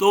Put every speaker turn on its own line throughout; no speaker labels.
2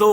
2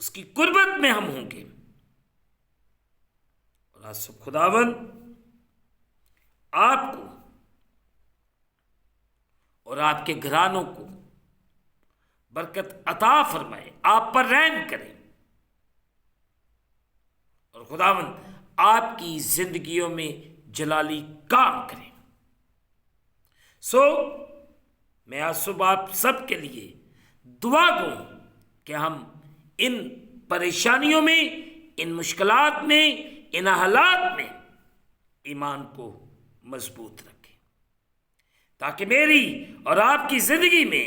اس کی قربت میں ہم ہوں گے۔ اور آج سب خداوند آپ کو اور آپ کے گھرانوں کو برکت عطا فرمائے، آپ پر رحم کرے، اور خداوند آپ کی زندگیوں میں جلالی کام کرے۔ میں آج صبح آپ سب کے لیے دعا کروں کہ ہم ان پریشانیوں میں، ان مشکلات میں، ان حالات میں ایمان کو مضبوط رکھیں، تاکہ میری اور آپ کی زندگی میں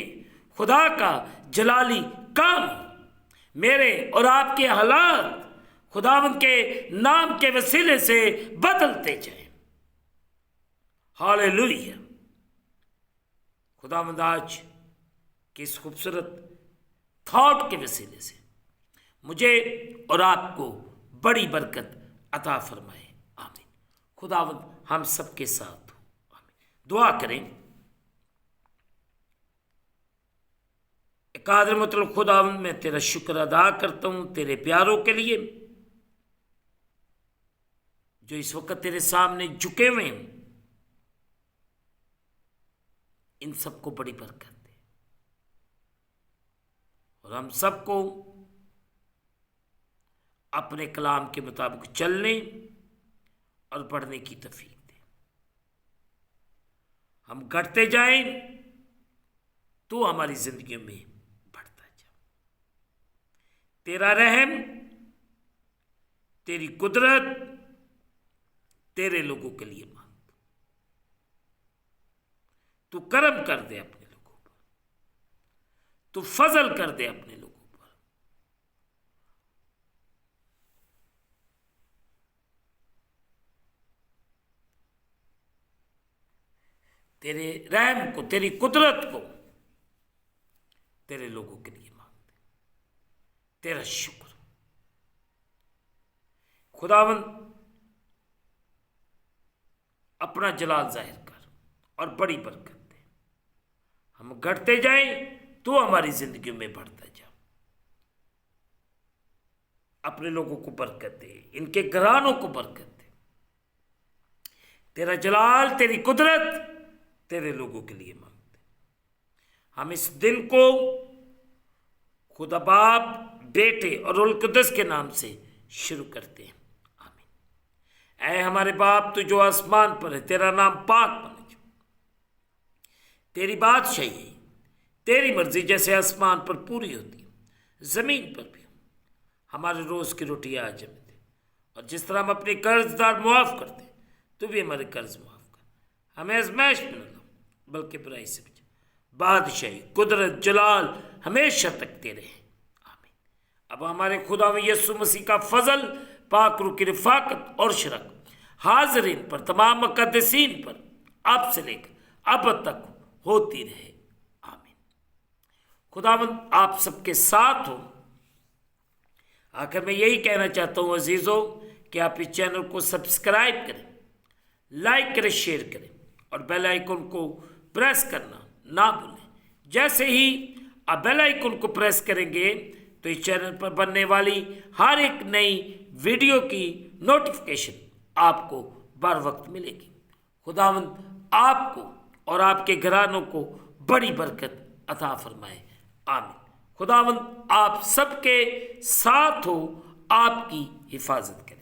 خدا کا جلالی کام، میرے اور آپ کے حالات خداوند کے نام کے وسیلے سے بدلتے جائیں۔ ہاللیلویہ۔ خداوند آج کے اس خوبصورت تھاٹ کے وسیلے سے مجھے اور آپ کو بڑی برکت عطا فرمائے، آمین۔ خداوند ہم سب کے ساتھ ہو، آمین۔ دعا کریں۔ قادر مطلب خداوند میں تیرا شکر ادا کرتا ہوں تیرے پیاروں کے لیے جو اس وقت تیرے سامنے جھکے ہوئے ہیں، ان سب کو بڑی برکت دے، اور ہم سب کو اپنے کلام کے مطابق چلنے اور پڑھنے کی توفیق دے۔ ہم گھٹتے جائیں تو ہماری زندگیوں میں بڑھتا جا۔ تیرا رحم، تیری قدرت تیرے لوگوں کے لیے مانگتا، تو کرم کر دے اپنے لوگوں پر، تو فضل کر دے اپنے لوگوں پر۔ تیرے رحم کو، تیری قدرت کو تیرے لوگوں کے لیے مانگتے، تیرا شکر خداوند، اپنا جلال ظاہر کر اور بڑی برکت دے۔ ہم گھٹتے جائیں تو ہماری زندگیوں میں بڑھتا جا۔ اپنے لوگوں کو برکت دے، ان کے گھرانوں کو برکت دے۔ تیرا جلال، تیری قدرت تیرے لوگوں کے لیے مانگتے۔ ہم اس دن کو خدا باپ، بیٹے اور روح القدس کے نام سے شروع کرتے ہیں، آمین۔ اے ہمارے باپ تو جو آسمان پر ہے، تیرا نام پاک بنا جو، تیری بادشاہی ہے، تیری مرضی جیسے آسمان پر پوری ہوتی ہے زمین پر بھی۔ ہمارے روز کی روٹی آج ہمیں دے، اور جس طرح ہم اپنے قرض دار معاف کرتے ہیں تو بھی ہمارے قرض معاف کر، ہمیں آزمائش میں نہ لاؤ بلکہ برائی سے بچا۔ بادشاہی، قدرت، جلال ہمیشہ تک تیرے ہیں، آمین۔ اب ہمارے خدا یسوع مسیح کا فضل، پاک روح کی رفاقت اور شرکت حاضرین پر، تمام مقدسین پر اب سے لے کر اب تک ہوتی رہے، آمین۔ خداوند آپ سب کے ساتھ ہو۔ آخر میں یہی کہنا چاہتا ہوں عزیزوں کہ آپ اس چینل کو سبسکرائب کریں، لائک کریں، شیئر کریں، اور بیل آئیکن کو پریس کرنا نہ بھولیں۔ جیسے ہی آپ بیل آئیکن کو پریس کریں گے تو اس چینل پر بننے والی ہر ایک نئی ویڈیو کی نوٹیفیکیشن آپ کو بر وقت ملے گی۔ خداوند آپ کو اور آپ کے گھرانوں کو بڑی برکت عطا فرمائے، آمین۔ خداوند آپ سب کے ساتھ ہو، آپ کی حفاظت کرے۔